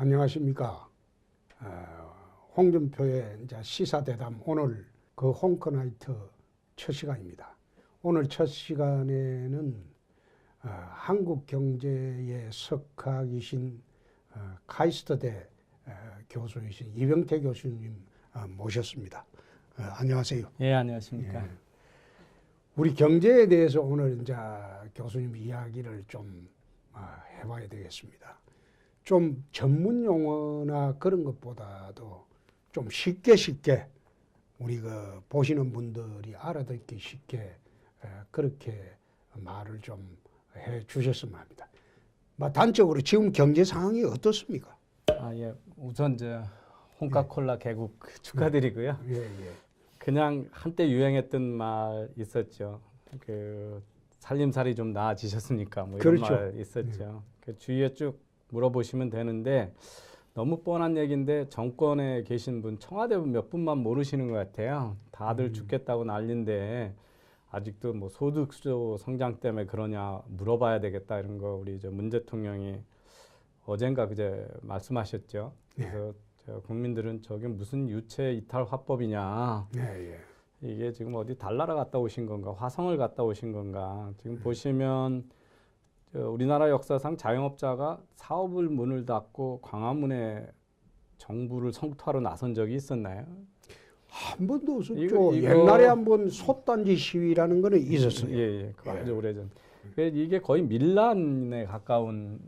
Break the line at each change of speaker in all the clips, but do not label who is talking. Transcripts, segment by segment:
안녕하십니까. 홍준표의 이제 시사대담 오늘 그 홍커나이트 첫 시간입니다. 오늘 첫 시간에는 한국 경제의 석학이신 카이스트대 교수이신 이병태 교수님 모셨습니다. 안녕하세요.
예, 안녕하십니까.
예. 우리 경제에 대해서 오늘 이제 교수님 이야기를 좀 해봐야 되겠습니다. 좀 전문 용어나 그런 것보다도 좀 쉽게 우리 그 보시는 분들이 알아듣기 쉽게 그렇게 말을 좀 해 주셨으면 합니다. 단적으로 지금 경제 상황이 어떻습니까?
예. 우선 홍카콜라 개국 축하드리고요.
예.
그냥 한때 유행했던 말 있었죠. 그 살림살이 좀 나아지셨습니까? 뭐 이런
그렇죠.
말 있었죠. 그 주위에 쭉 물어보시면 되는데 너무 뻔한 얘기인데 정권에 계신 분 청와대 몇 분만 모르시는 것 같아요. 다들 죽겠다고 난리인데 아직도 뭐 소득주 성장 때문에 그러냐 물어봐야 되겠다 이런 거 우리 문 대통령이 어젠가 그제 말씀하셨죠. 그래서 국민들은 저게 무슨 유체 이탈 화법이냐. 이게 지금 어디 달나라 갔다 오신 건가, 화성을 갔다 오신 건가. 지금 보시면 우리나라 역사상 자영업자가 사업을 문을 닫고 광화문에 정부를 성토하러 나선 적이 있었나요?
한 번도 없었죠. 옛날에 한번 솥단지 시위라는 거는 있었어요.
예. 그거 아주 오래전. 이게 거의 밀란에 가까운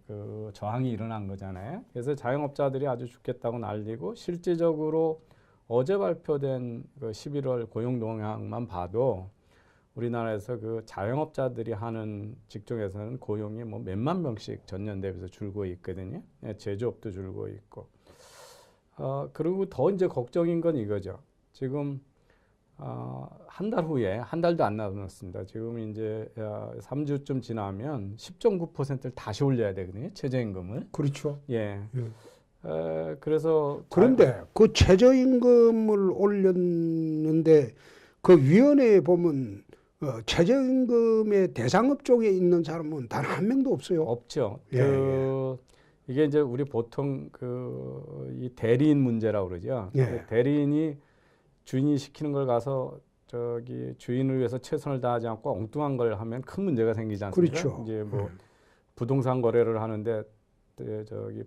그 저항이 일어난 거잖아요. 그래서 자영업자들이 아주 죽겠다고 난리고 실질적으로 어제 발표된 그 11월 고용 동향만 봐도 우리나라에서 그 자영업자들이 하는 직종에서는 고용이 뭐 몇만 명씩 전년 대비해서 줄고 있거든요. 제조업도 줄고 있고. 그리고 더 이제 걱정인 건 이거죠. 지금 한 달 후에 한 달도 안 남았습니다. 지금 이제 3주쯤 지나면 10.9%를 다시 올려야 되거든요. 최저임금을.
그렇죠.
예. 그래서
그런데 그 최저임금을 올렸는데 그 위원회에 보면 최저임금의 대상업종에 있는 사람은 단 한 명도 없어요.
없죠. 이게 이제 우리 보통 이 대리인 문제라고 그러죠. 대리인이 주인이 시키는 걸 가서 주인을 위해서 최선을 다하지 않고 엉뚱한 걸 하면 큰 문제가 생기지 않습니까?
그렇죠.
이제 뭐 부동산 거래를 하는데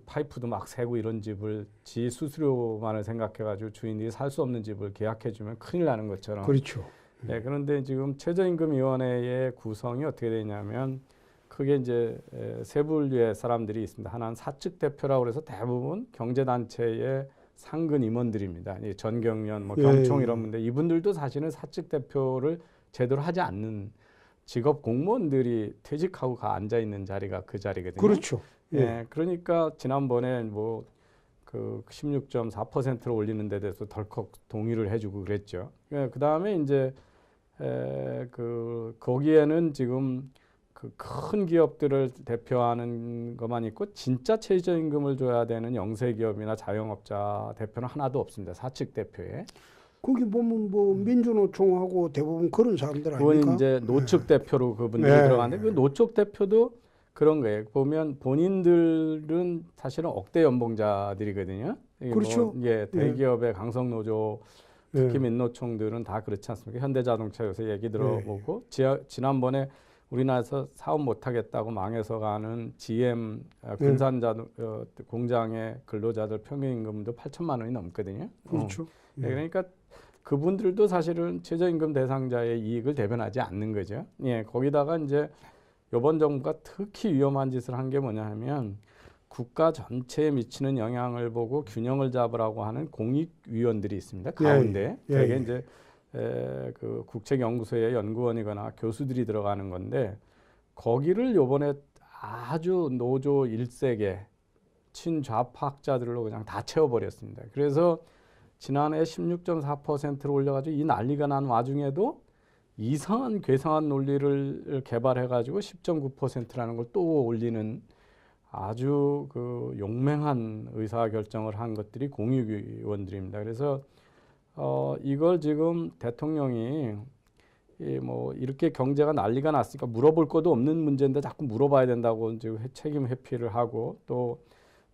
파이프도 막 새고 이런 집을 지 수수료만을 생각해가지고 주인들이 살 수 없는 집을 계약해주면 큰일 나는 것처럼.
그렇죠.
그런데 지금 최저임금위원회의 구성이 어떻게 되냐면 크게 이제 세 분류의 사람들이 있습니다. 하나는 사측 대표라고 해서 대부분 경제단체의 상근 임원들입니다. 전경련, 경총 이런 분들 이분들도 사실은 사측 대표를 제대로 하지 않는 직업 공무원들이 퇴직하고 앉아 있는 자리가 그 자리거든요.
그렇죠.
그러니까 지난번에 그 16.4%를 올리는 데 대해서 덜컥 동의를 해주고 그랬죠. 그 다음에 이제 거기에는 지금 그 큰 기업들을 대표하는 것만 있고 진짜 최저임금을 줘야 되는 영세기업이나 자영업자 대표는 하나도 없습니다. 사측 대표에.
거기 보면 뭐 민주노총하고 대부분 그런 사람들 아닙니까?
그건 이제 노측 대표로 그분들이 들어가는데 그 노측 대표도 그런 거예요. 보면 본인들은 사실은 억대 연봉자들이거든요.
그렇죠.
대기업의 강성노조 특히 민노총들은 다 그렇지 않습니까? 현대자동차 요새 얘기 들어보고 지난번에 우리나라에서 사업 못하겠다고 망해서 가는 GM 군산자동 공장의 근로자들 평균임금도 8천만 원이 넘거든요.
그렇죠.
그러니까 그분들도 사실은 최저임금 대상자의 이익을 대변하지 않는 거죠. 거기다가 이제 이번 정부가 특히 위험한 짓을 한 게 뭐냐 하면 국가 전체에 미치는 영향을 보고 균형을 잡으라고 하는 공익위원들이 있습니다. 가운데 되게 이제 그 국책연구소의 연구원이거나 교수들이 들어가는 건데 거기를 요번에 아주 노조 1세계 친좌파학자들로 그냥 다 채워버렸습니다. 그래서 지난해 16.4%를 올려가지고 이 난리가 난 와중에도 이상한 괴상한 논리를 개발해가지고 10.9%라는 걸 또 올리는 아주 그 용맹한 의사결정을 한 것들이 공익위원들입니다. 그래서 이걸 지금 대통령이 뭐 이렇게 경제가 난리가 났으니까 물어볼 것도 없는 문제인데 자꾸 물어봐야 된다고 이제 책임 회피를 하고 또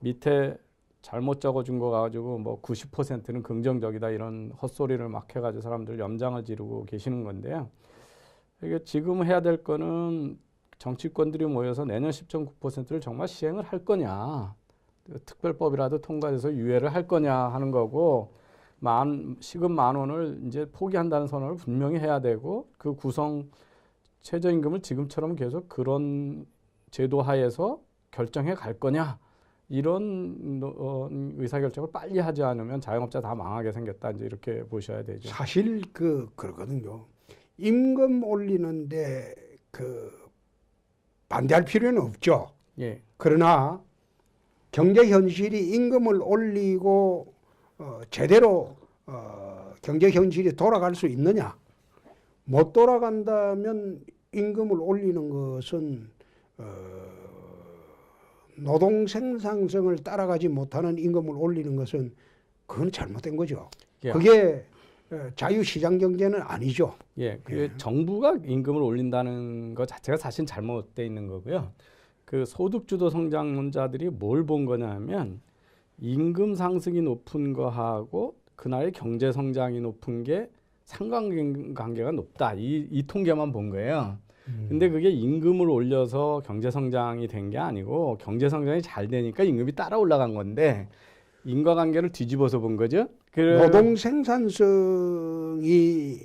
밑에 잘못 적어준 거 가지고 뭐 90%는 긍정적이다 이런 헛소리를 막 해가지고 사람들 염장을 지르고 계시는 건데요. 이게 지금 해야 될 거는 정치권들이 모여서 내년 10.9%를 정말 시행을 할 거냐, 특별법이라도 통과돼서 유예를 할 거냐 하는 거고, 시급 10,000원을 이제 포기한다는 선언을 분명히 해야 되고, 그 구성 최저임금을 지금처럼 계속 그런 제도 하에서 결정해 갈 거냐, 이런 의사결정을 빨리 하지 않으면 자영업자 다 망하게 생겼다, 이제 이렇게 보셔야 되죠.
사실 그러거든요. 임금 올리는데 반대할 필요는 없죠.
예.
그러나 경제 현실이 임금을 올리고 제대로 경제 현실이 돌아갈 수 있느냐? 못 돌아간다면 임금을 올리는 것은 노동 생산성을 따라가지 못하는 임금을 올리는 것은 그건 잘못된 거죠.
예.
그게 자유시장 경제는 아니죠.
예, 그게 정부가 임금을 올린다는 것 자체가 사실 잘못되어 있는 거고요. 그 소득주도 성장론자들이 뭘 본 거냐면 임금 상승이 높은 거하고 그날의 경제 성장이 높은 게 상관관계가 높다. 이 통계만 본 거예요. 근데 그게 임금을 올려서 경제 성장이 된 게 아니고 경제 성장이 잘 되니까 임금이 따라 올라간 건데 인과관계를 뒤집어서 본 거죠.
노동 생산성이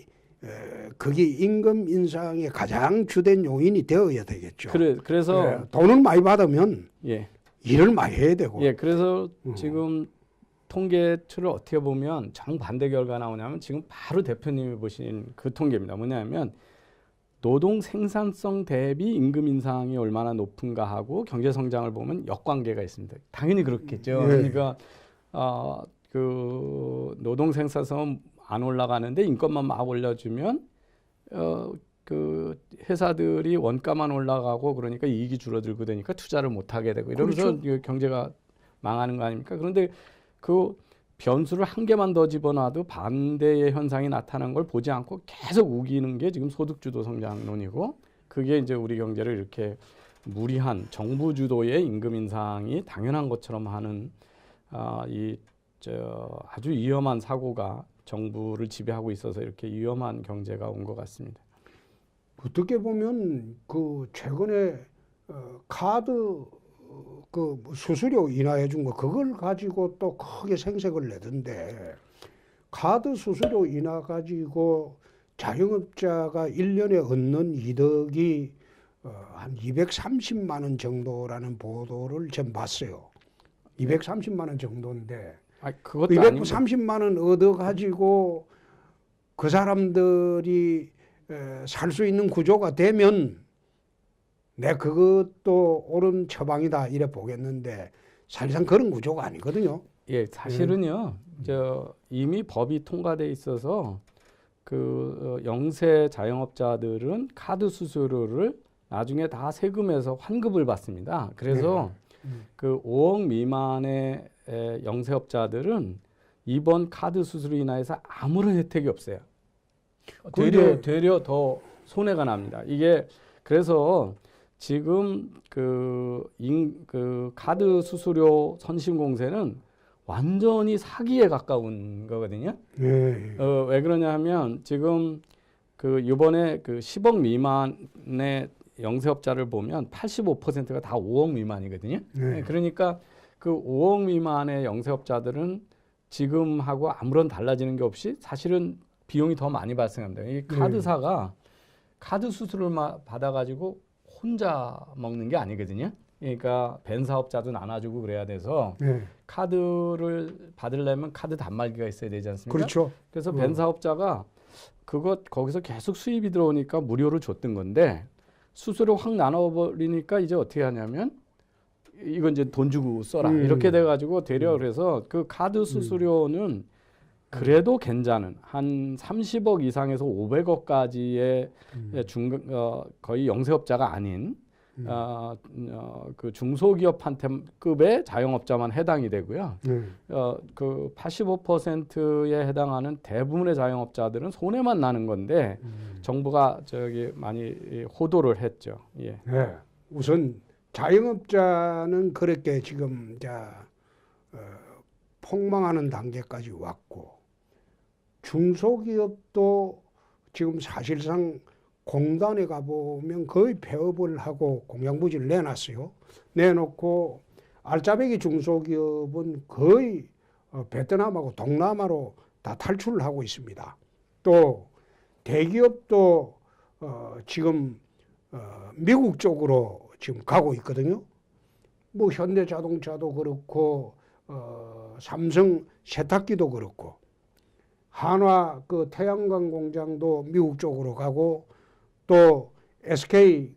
그게 임금 인상의 가장 주된 요인이 되어야 되겠죠.
그래서
돈을 많이 받으면
예.
일을 많이 해야 되고.
예, 그래서 지금 통계치를 어떻게 보면 정반대 결과가 나오냐면 지금 바로 대표님이 보신 그 통계입니다. 뭐냐면 노동 생산성 대비 임금 인상이 얼마나 높은가 하고 경제 성장을 보면 역관계가 있습니다. 당연히 그렇겠죠.
예.
그러니까 그 노동 생산성은 안 올라가는데 인건만 막 올려주면 그 회사들이 원가만 올라가고 그러니까 이익이 줄어들고 되니까 투자를 못 하게 되고 이러면서
그렇죠.
경제가 망하는 거 아닙니까? 그런데 그 변수를 한 개만 더 집어놔도 반대의 현상이 나타난 걸 보지 않고 계속 우기는 게 지금 소득주도 성장론이고, 그게 이제 우리 경제를 이렇게 무리한 정부 주도의 임금 인상이 당연한 것처럼 하는 아주 위험한 사고가 정부를 지배하고 있어서 이렇게 위험한 경제가 온 것 같습니다.
어떻게 보면 최근에 카드 수수료 인하해 준 거 그걸 가지고 또 크게 생색을 내던데, 카드 수수료 인하 가지고 자영업자가 1년에 얻는 이득이 한 230만 원 정도라는 보도를 전 봤어요. 230만 원 정도인데
그것도
230만 원 얻어 가지고 그 사람들이 살 수 있는 구조가 되면 그것도 옳은 처방이다 이래 보겠는데 사실상 그런 구조가 아니거든요.
예, 사실은요. 이미 법이 통과돼 있어서 그 영세 자영업자들은 카드 수수료를 나중에 다 세금에서 환급을 받습니다. 그래서 그 5억 미만의 영세업자들은 이번 카드 수수료 인하에서 아무런 혜택이 없어요. 되려 더 손해가 납니다. 이게 그래서 지금 그 카드 수수료 선심 공세는 완전히 사기에 가까운 거거든요. 왜 그러냐 하면 지금 이번에 10억 미만의 영세업자를 보면 85%가 다 5억 미만이거든요. 그러니까 그 5억 미만의 영세업자들은 지금하고 아무런 달라지는 게 없이 사실은 비용이 더 많이 발생합니다. 이 카드사가 카드 수수료를 받아가지고 혼자 먹는 게 아니거든요. 그러니까 벤 사업자도 나눠주고 그래야 돼서 카드를 받으려면 카드 단말기가 있어야 되지 않습니까?
그렇죠.
그래서 벤 사업자가 거기서 계속 수입이 들어오니까 무료로 줬던 건데 수수료 확 나눠버리니까 이제 어떻게 하냐면 이건 이제 돈 주고 써라 이렇게 돼가지고 되려 그래서 그 카드 수수료는 그래도 괜찮은 한 30억 이상에서 500억까지의 거의 영세업자가 아닌 그 중소기업한테급의 자영업자만 해당이 되고요. 그 85%에 해당하는 대부분의 자영업자들은 손해만 나는 건데 정부가 많이 호도를 했죠. 예.
우선 자영업자는 그렇게 지금 폭망하는 단계까지 왔고 중소기업도 지금 사실상 공단에 가보면 거의 폐업을 하고 공장부지를 내놨어요. 내놓고 알짜배기 중소기업은 거의 베트남하고 동남아로 다 탈출을 하고 있습니다. 또 대기업도 지금 미국 쪽으로 지금 가고 있거든요. 뭐 현대자동차도 그렇고 삼성 세탁기도 그렇고 한화 그 태양광 공장도 미국 쪽으로 가고 또 SK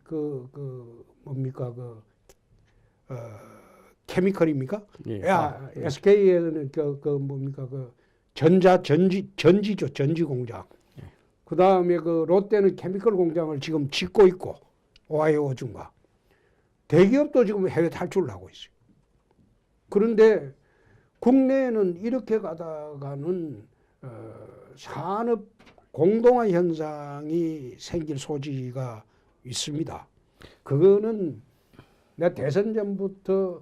뭡니까 케미컬입니까?
예.
SK에는 뭡니까 전지죠, 전지 공장.
예.
그 다음에 그 롯데는 케미컬 공장을 지금 짓고 있고 오하이오 오준과 대기업도 지금 해외 탈출을 하고 있어요. 그런데 국내에는 이렇게 가다가는 산업 공동화 현상이 생길 소지가 있습니다. 그거는 내 대선 전부터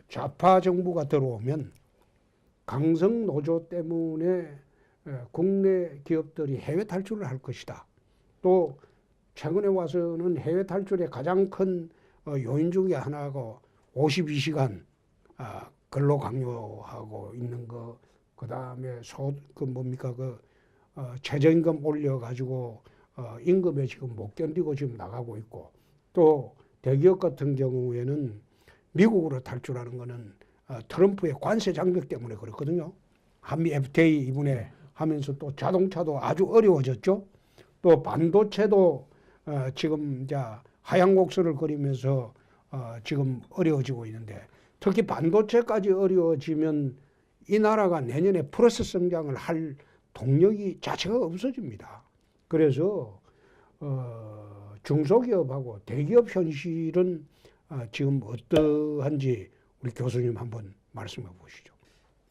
좌파 정부가 들어오면 강성 노조 때문에 국내 기업들이 해외 탈출을 할 것이다. 또 최근에 와서는 해외 탈출의 가장 큰 요인 중에 하나가 52시간 근로 강요하고 있는 거, 그 다음에 최저임금 올려가지고 임금에 지금 못 견디고 지금 나가고 있고, 또 대기업 같은 경우에는 미국으로 탈출하는 거는 트럼프의 관세 장벽 때문에 그렇거든요. 한미 FTA 이번에 하면서 또 자동차도 아주 어려워졌죠. 또 반도체도 지금 이제 하향 곡선을 그리면서 지금 어려워지고 있는데, 특히 반도체까지 어려워지면 이 나라가 내년에 플러스 성장을 할 동력이 자체가 없어집니다. 그래서 중소기업하고 대기업 현실은 지금 어떠한지 우리 교수님 한번 말씀해 보시죠.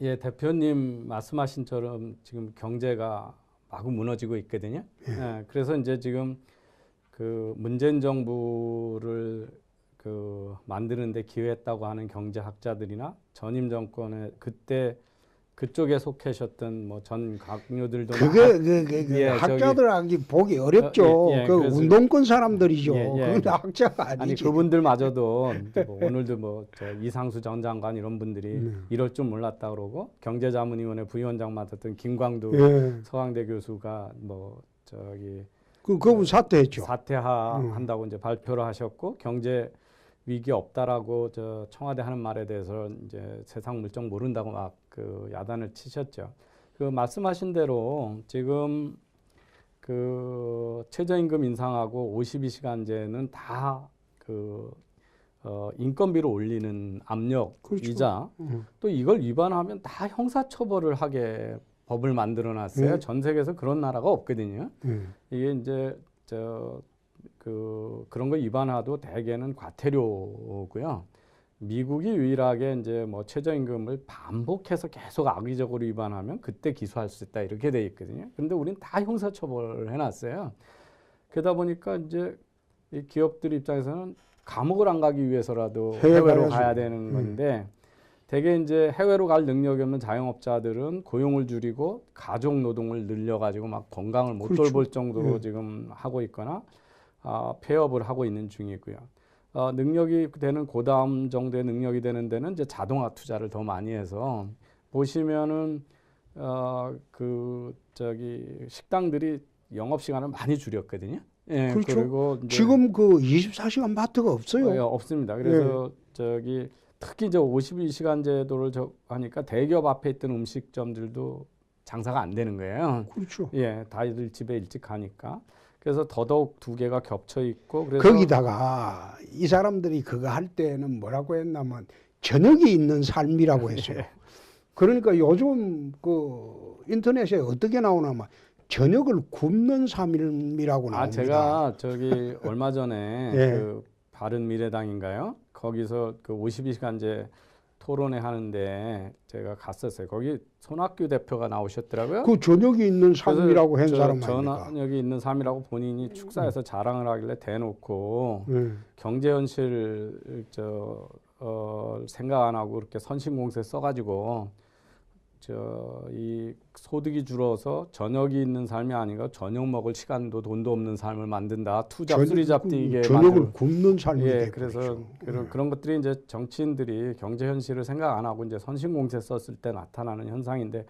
예, 대표님 말씀하신처럼 지금 경제가 마구 무너지고 있거든요.
예.
예, 그래서 이제 지금 그 문재인 정부를 만드는데 기여했다고 하는 경제학자들이나 전임 정권의 그때 그쪽에 속하셨던 뭐 전 강요들도
그게 학자들하기 보기 어렵죠. 운동권 사람들이죠. 그건 학자가 아니지.
아니 그분들마저도 뭐 오늘도 뭐 이상수 전 장관 이런 분들이 이럴 줄 몰랐다 그러고, 경제자문위원회 부위원장 맡았던 김광두 서강대 교수가
그분 사퇴했죠.
사퇴한다고 이제 발표를 하셨고, 경제 위기 없다라고 청와대 하는 말에 대해서 이제 세상 물정 모른다고 막 야단을 치셨죠. 그 말씀하신 대로 지금 최저임금 인상하고 52시간제는 다 인건비를 올리는 압력이자,
그렇죠.
또 이걸 위반하면 다 형사처벌을 하게 법을 만들어놨어요. 전 세계에서 그런 나라가 없거든요. 이게 이제 그런 거 위반하도 대개는 과태료고요. 미국이 유일하게 이제 뭐 최저임금을 반복해서 계속 악의적으로 위반하면 그때 기소할 수 있다 이렇게 돼 있거든요. 그런데 우리는 다 형사처벌을 해놨어요. 그러다 보니까 이제 이 기업들 입장에서는 감옥을 안 가기 위해서라도 해외로 가야 되는 건데, 대개 이제 해외로 갈 능력이 없는 자영업자들은 고용을 줄이고 가족 노동을 늘려가지고 막 건강을 못 돌볼 정도로 지금 하고 있거나 폐업을 하고 있는 중이고요. 능력이 되는 그다음 정도의 능력이 되는 데는 이제 자동화 투자를 더 많이 해서 보시면은 식당들이 영업 시간을 많이 줄였거든요. 예,
그렇죠.
그리고
지금 24시간 마트가 없어요.
없습니다. 그래서 특히 이제 52시간 제도를 하니까 대기업 앞에 있던 음식점들도 장사가 안 되는 거예요.
그렇죠.
예, 다들 집에 일찍 가니까. 그래서 더더욱 두 개가 겹쳐 있고, 그래서
거기다가 이 사람들이 그거 할 때는 뭐라고 했냐면 저녁이 있는 삶이라고 했어요. 그러니까 요즘 인터넷에 어떻게 나오냐면 저녁을 굶는 삶이라고 나옵니다.
제가 얼마 전에 바른미래당인가요? 거기서 52시간제 토론회 하는데 제가 갔었어요. 거기 손학규 대표가 나오셨더라고요.
그 저녁이 있는 삶이라고 한 사람 아닙니까?
저녁이 있는 삶이라고 본인이 축사에서 자랑을 하길래 대놓고 경제 현실 생각 안 하고 그렇게 선신공세 써가지고 이 소득이 줄어서 저녁이 있는 삶이 아니라 저녁 먹을 시간도 돈도 없는 삶을 만든다. 투잡, 쓰리잡디 이게
저녁을 굶는 삶이
예,
되버리죠.
그래서 그런 것들이 이제 정치인들이 경제 현실을 생각 안 하고 이제 선신공세 썼을 때 나타나는 현상인데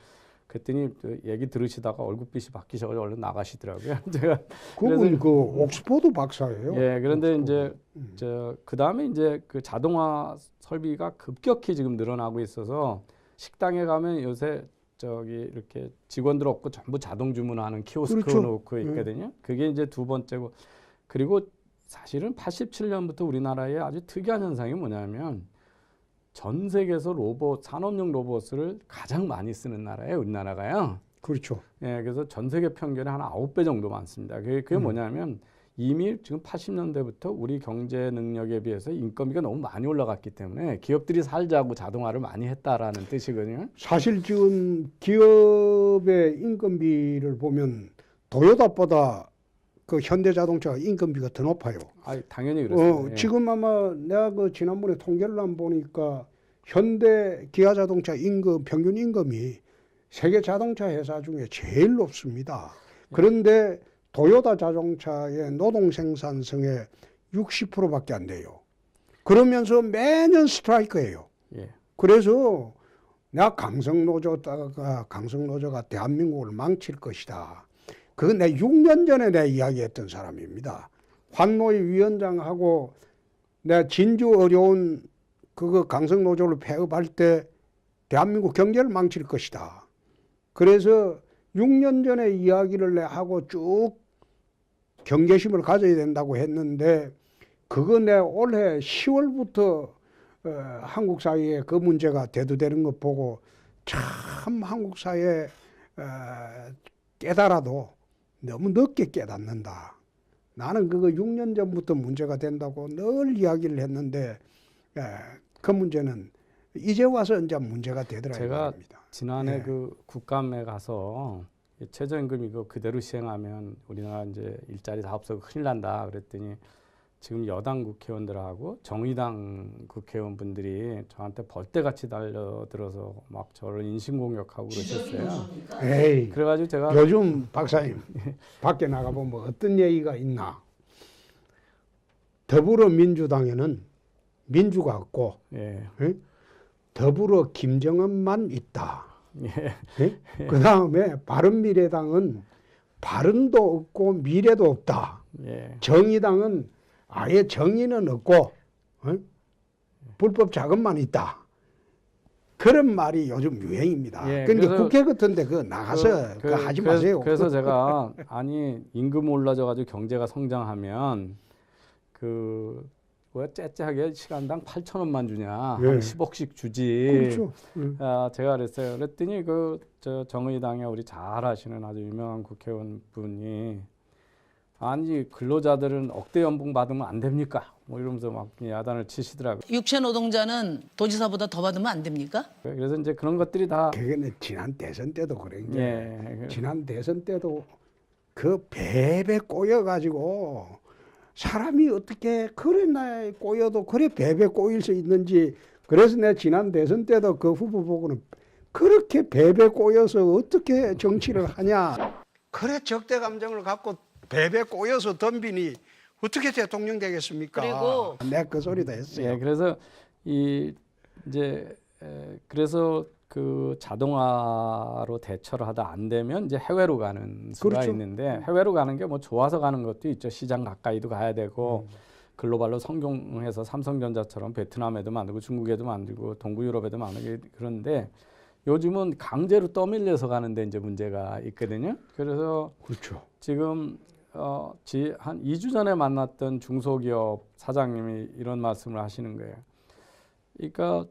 그랬더니 그 얘기 들으시다가 얼굴빛이 바뀌셔가지고 얼른 나가시더라고요. 제가
그분 그 옥스퍼드 박사예요.
예, 그런데
옥스퍼드.
이제 그 다음에 이제 그 자동화 설비가 급격히 지금 늘어나고 있어서 식당에 가면 요새 이렇게 직원들 없고 전부 자동 주문하는 키오스크
그렇죠.
놓고 있거든요. 그게 이제 두 번째고 그리고 사실은 87년부터 우리나라에 아주 특이한 현상이 뭐냐면 전 세계에서 산업용 로봇을 가장 많이 쓰는 나라예요, 우리나라가요.
그렇죠.
예, 그래서 전 세계 평균에 한 9배 정도 많습니다. 그게 뭐냐면 이미 지금 80년대부터 우리 경제 능력에 비해서 인건비가 너무 많이 올라갔기 때문에 기업들이 살자고 자동화를 많이 했다라는 뜻이거든요.
사실 지금 기업의 인건비를 보면 도요타보다 그 현대자동차가 인건비가 더 높아요.
당연히 그렇습니다. 예.
지금 아마 내가 그 지난번에 통계를 한번 보니까 현대 기아자동차 평균 임금이 세계 자동차 회사 중에 제일 높습니다. 그런데 도요타 자동차의 노동 생산성의 60%밖에 안 돼요. 그러면서 매년 스트라이크예요.
예.
그래서 내가 강성노조가 대한민국을 망칠 것이다. 그건 내 6년 전에 내가 이야기했던 사람입니다. 환노위 위원장하고 내가 진주 어려운 그거 강성노조를 폐업할 때 대한민국 경제를 망칠 것이다. 그래서 6년 전에 이야기를 내 하고 쭉 경계심을 가져야 된다고 했는데 그거 내 올해 10월부터 한국 사회에 그 문제가 대두되는 것 보고 참 한국 사회 깨달아도 너무 늦게 깨닫는다. 나는 그거 6년 전부터 문제가 된다고 늘 이야기를 했는데 그 문제는 이제 와서 이제 문제가 되더라 이 말입니다.
지난해
예.
그 국감에 가서 최저임금 이거 그대로 시행하면 우리나라 이제 일자리 다 없어서 큰일 난다 그랬더니 지금 여당 국회의원들하고 정의당 국회의원분들이 저한테 벌떼같이 달려들어서 막 저를 인신공격하고 그러셨어요.
에이,
그래가지고 제가
요즘 박사님 밖에 나가보면 어떤 얘기가 있나. 더불어민주당에는 민주가 없고
예.
더불어 김정은만 있다.
예.
그 다음에 바른미래당은 바른도 없고 미래도 없다.
예.
정의당은 아예 정의는 없고 불법 자금만 있다. 그런 말이 요즘 유행입니다.
예,
그러니까
그래서
국회 같은데 그 나가서 그거 하지 마세요.
그래서 제가 임금 올라져가지고 경제가 성장하면 째째하게 시간당 8,000원만 주냐,
예.
한 10억씩 주지.
그렇죠.
제가 그랬어요. 그랬더니 정의당에 우리 잘 아시는 아주 유명한 국회의원 분이 근로자들은 억대 연봉 받으면 안 됩니까? 뭐 이러면서 막 야단을 치시더라고요.
육체 노동자는 도지사보다 더 받으면 안 됩니까?
그래서 이제 그런 것들이 다
그게 지난 대선 때도 그런 게
예.
지난 대선 때도 그 배배 꼬여가지고 사람이 어떻게 그래 나 꼬여도 그래 배배 꼬일 수 있는지. 그래서 내가 지난 대선 때도 그 후보 보고는 그렇게 배배 꼬여서 어떻게 정치를 하냐. 그래 적대 감정을 갖고 배배 꼬여서 덤비니 어떻게 대통령 되겠습니까?
그리고
내가 그 소리도 했어요.
예, 그래서 그래서 그 자동화로 대처를 하다 안 되면 이제 해외로 가는 수가
그렇죠.
있는데 해외로 가는 게 뭐 좋아서 가는 것도 있죠. 시장 가까이도 가야 되고 글로벌로 성공해서 삼성전자처럼 베트남에도 만들고 중국에도 만들고 동부 유럽에도 만들고 그런데 요즘은 강제로 떠밀려서 가는데 이제 문제가 있거든요. 그래서
그렇죠.
지금 한 2주 전에 만났던 중소기업 사장님이 이런 말씀을 하시는 거예요. 그러니까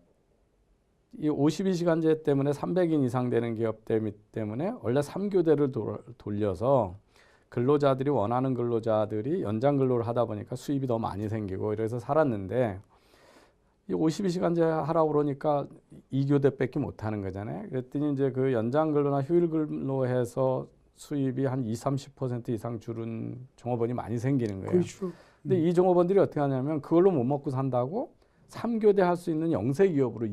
이 52시간제 때문에 300인 이상 되는 기업 때문에 원래 3교대를 돌려서 근로자들이 원하는 근로자들이 연장 근로를 하다 보니까 수입이 더 많이 생기고 이래서 살았는데 이 52시간제 하라고 그러니까 2교대밖에 못 하는 거잖아요. 그랬더니 이제 그 연장 근로나 휴일 근로해서 수입이 한 20-30% 이상 줄은 종업원이 많이 생기는 거예요.
그렇죠.
근데 이 종업원들이 어떻게 하냐면 그걸로 못 먹고 산다고 3교대 할 수 있는 영세 기업으로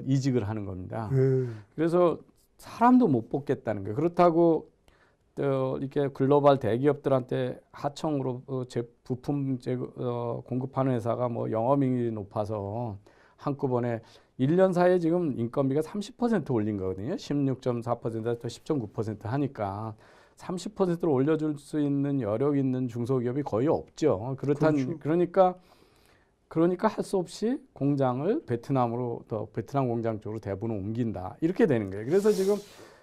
이직을 하는 겁니다. 그래서 사람도 못 뽑겠다는 거예요. 그렇다고 이렇게 글로벌 대기업들한테 하청으로 부품 공급하는 회사가 뭐 영업이익이 높아서 한꺼번에 1년 사이에 지금 인건비가 30% 올린 거거든요. 16.4%에서 10.9% 하니까 30%를 올려줄 수 있는 여력 있는 중소기업이 거의 없죠.
그렇죠.
그러니까 할 수 없이 공장을 베트남 공장 쪽으로 대부분 옮긴다. 이렇게 되는 거예요. 그래서 지금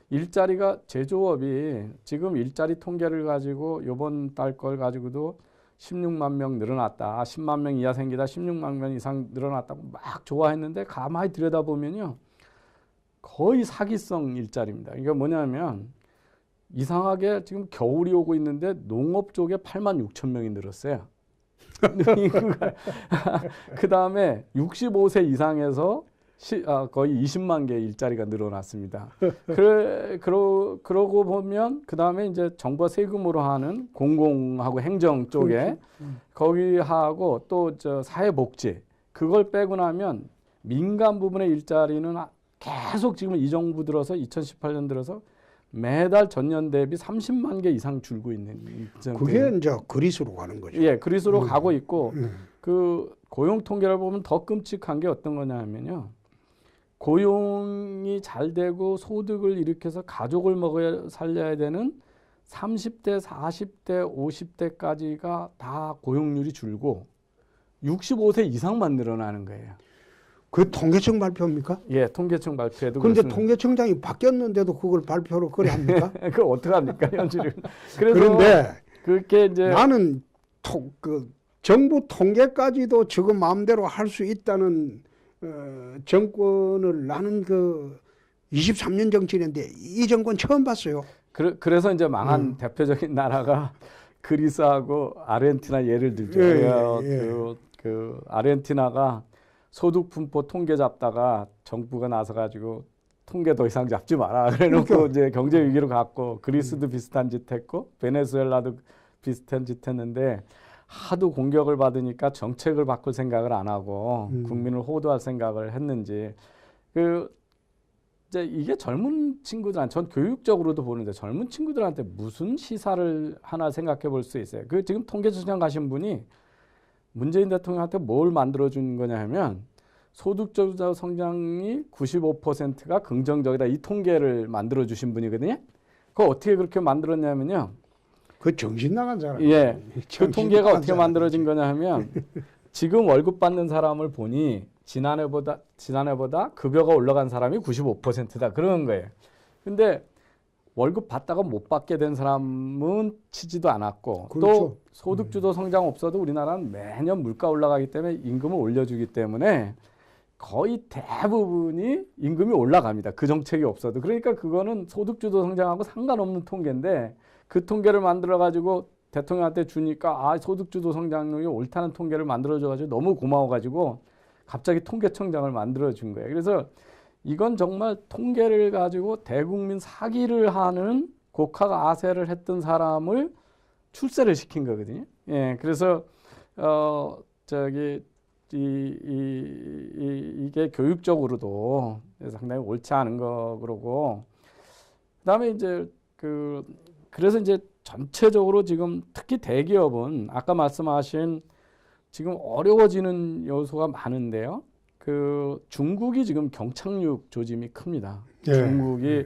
일자리가 제조업이 지금 일자리 통계를 가지고 이번 달 걸 가지고도 16만 명 늘어났다. 10만 명 이하 생기다 16만 명 이상 늘어났다고 막 좋아했는데 가만히 들여다보면요. 거의 사기성 일자리입니다. 이게 뭐냐면 이상하게 지금 겨울이 오고 있는데 농업 쪽에 8만 6천 명이 늘었어요. 그 다음에 65세 이상에서 거의 20만 개 일자리가 늘어났습니다. 그러고 보면 그 다음에 이제 정부가 세금으로 하는 공공하고 행정 쪽에 거기 하고 또 저 사회복지 그걸 빼고 나면 민간 부분의 일자리는 계속 지금 이 정부 들어서 2018년 들어서 매달 전년 대비 30만 개 이상 줄고 있는
그게 이제 그리스로 가는 거죠.
예, 그리스로 가고 있고 그 고용 통계를 보면 더 끔찍한 게 어떤 거냐면요. 고용이 잘 되고 소득을 일으켜서 가족을 살려야 되는 30대, 40대, 50대까지가 다 고용률이 줄고 65세 이상만 늘어나는 거예요.
그 통계청 발표입니까?
예, 통계청 발표에도
그런데 통계청장이 바뀌었는데도 그걸 발표로 그래 합니까?
그걸 어떻게 합니까, 현실은? 그래서
그런데
그렇게 이제
나는 정부 통계까지도 지금 마음대로 할 수 있다는 정권을 나는 그 23년 정치인인데 이 정권 처음 봤어요.
그래서 이제 망한 대표적인 나라가 그리스하고 아르헨티나 예를 들죠. 그 아르헨티나가 소득 분포 통계 잡다가 정부가 나서 가지고 통계 더 이상 잡지 마라 그래놓고
그러니까.
이제 경제 위기로 갔고 그리스도 비슷한 짓 했고 베네수엘라도 비슷한 짓 했는데 하도 공격을 받으니까 정책을 바꿀 생각을 안 하고 국민을 호도할 생각을 했는지 이제 이게 젊은 친구들한테 전 교육적으로도 보는데 젊은 친구들한테 무슨 시사를 하나 생각해 볼 수 있어요. 그 지금 통계청장 가신 분이 문재인 대통령한테 뭘 만들어준 거냐 하면 소득주도 성장이 95%가 긍정적이다. 이 통계를 만들어주신 분이거든요. 그거 어떻게 그렇게 만들었냐면요.
그 정신 나간 사람.
예. 그 통계가 어떻게 만들어진 거냐 하면 지금 월급 받는 사람을 보니 지난해보다 급여가 올라간 사람이 95%다. 그러는 거예요. 근데 월급 받다가 못 받게 된 사람은 치지도 않았고
그렇죠.
또 소득주도 성장 없어도 우리나라는 매년 물가 올라가기 때문에 임금을 올려주기 때문에 거의 대부분이 임금이 올라갑니다. 그 정책이 없어도. 그러니까 그거는 소득주도 성장하고 상관없는 통계인데 그 통계를 만들어 가지고 대통령한테 주니까 소득주도 성장률이 옳다는 통계를 만들어줘 가지고 너무 고마워 가지고 갑자기 통계청장을 만들어 준 거예요. 그래서 이건 정말 통계를 가지고 대국민 사기를 하는 곡학 아세를 했던 사람을 출세를 시킨 거거든요. 예, 그래서 이게 교육적으로도 상당히 옳지 않은 거 그러고 그다음에 이제 그래서 이제 전체적으로 지금 특히 대기업은 아까 말씀하신 지금 어려워지는 요소가 많은데요. 중국이 지금 경착륙 조짐이 큽니다.
예.
중국이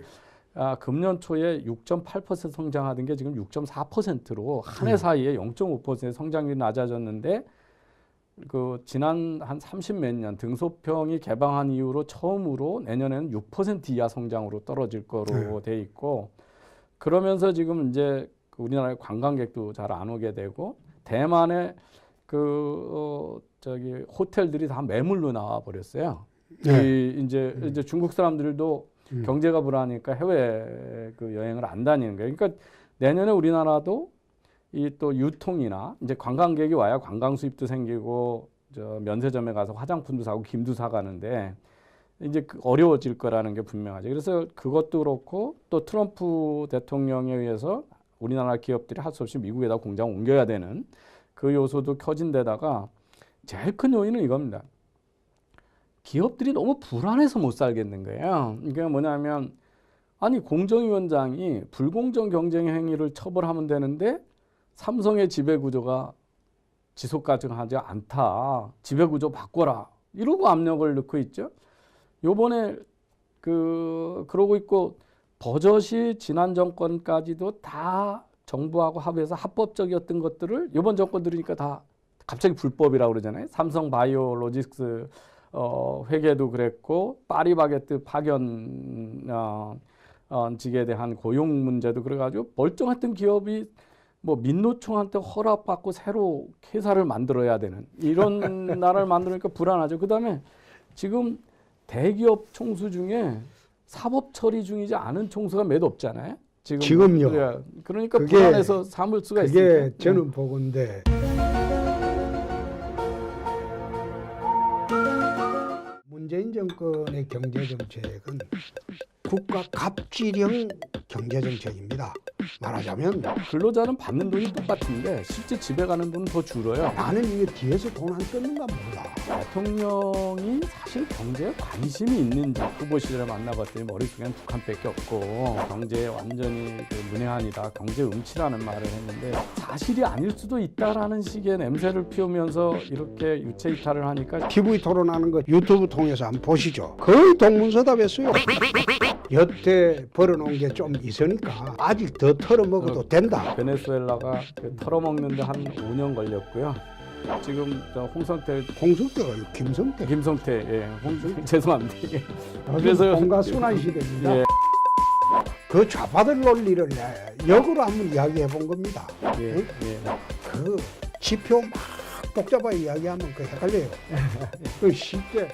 금년 초에 6.8% 성장하던 게 지금 6.4%로 한 해 사이에 0.5% 성장률이 낮아졌는데 지난 한 30몇 년 등소평이 개방한 이후로 처음으로 내년에는 6% 이하 성장으로 떨어질 거로 돼 있고 그러면서 지금 이제 우리나라의 관광객도 잘 안 오게 되고 대만의 호텔들이 다 매물로 나와 버렸어요. 이제 중국 사람들도 경제가 불안하니까 해외 여행을 안 다니는 거예요. 그러니까 내년에 우리나라도 이 또 유통이나 이제 관광객이 와야 관광 수입도 생기고 면세점에 가서 화장품도 사고 김도 사가는데 이제 어려워질 거라는 게 분명하죠. 그래서 그것도 그렇고 또 트럼프 대통령에 의해서 우리나라 기업들이 할 수 없이 미국에다 공장 옮겨야 되는 그 요소도 켜진 데다가 제일 큰 요인은 이겁니다. 기업들이 너무 불안해서 못 살겠는 거예요. 이게 뭐냐면 아니 공정위원장이 불공정 경쟁 행위를 처벌하면 되는데 삼성의 지배 구조가 지속 가능하지 않다. 지배 구조 바꿔라. 이러고 압력을 넣고 있죠. 요번에 그러고 있고 버젓이 지난 정권까지도 다 정부하고 합의해서 합법적이었던 것들을 이번 정권 들으니까 다 갑자기 불법이라고 그러잖아요. 삼성 바이오로직스 회계도 그랬고 파리바게뜨 파견 직에 대한 고용 문제도 그래가지고 멀쩡했던 기업이 뭐 민노총한테 허락받고 새로 회사를 만들어야 되는 이런 나라를 만들니까 불안하죠. 그다음에 지금 대기업 총수 중에 사법 처리 중이지 않은 총수가 몇 없잖아요.
지금요.
그러니까
그게-
불안해서 삼을 수가 있으니까.
그게 저는 보건데 문재인 정권의 경제 정책은 국가 갑질형 경제 정책입니다. 말하자면
근로자는 받는 돈이 똑같은데 실제 집에 가는 돈은 더 줄어요.
나는 이게 뒤에서 돈 안 끊는가 몰라.
대통령이 사실 경제에 관심이 있는지 후보 시절에 만나봤더니 머릿속에는 북한밖에 없고 경제에 완전히 문외한이다, 경제 음치라는 말을 했는데 사실이 아닐 수도 있다라는 식의 냄새를 피우면서 이렇게 유체 이탈을 하니까
TV 토론하는 거 유튜브 통해서 한번 보시죠. 거의 동문서답했어요. 여태 벌어놓은 게 좀 있으니까 아직 더 털어먹어도 된다.
베네수엘라가 털어먹는데 한 5년 걸렸고요. 지금 홍성태,
홍성태가 아니고 김성태.
김성태, 죄송합니다. 예.
그래서 뭔가 순환 시대입니다.
예.
그 좌파들 논리를 역으로 한번 이야기해 본 겁니다.
예,
응?
예.
그 지표 막 복잡하게 이야기하면 그 헷갈려요. 그 쉽게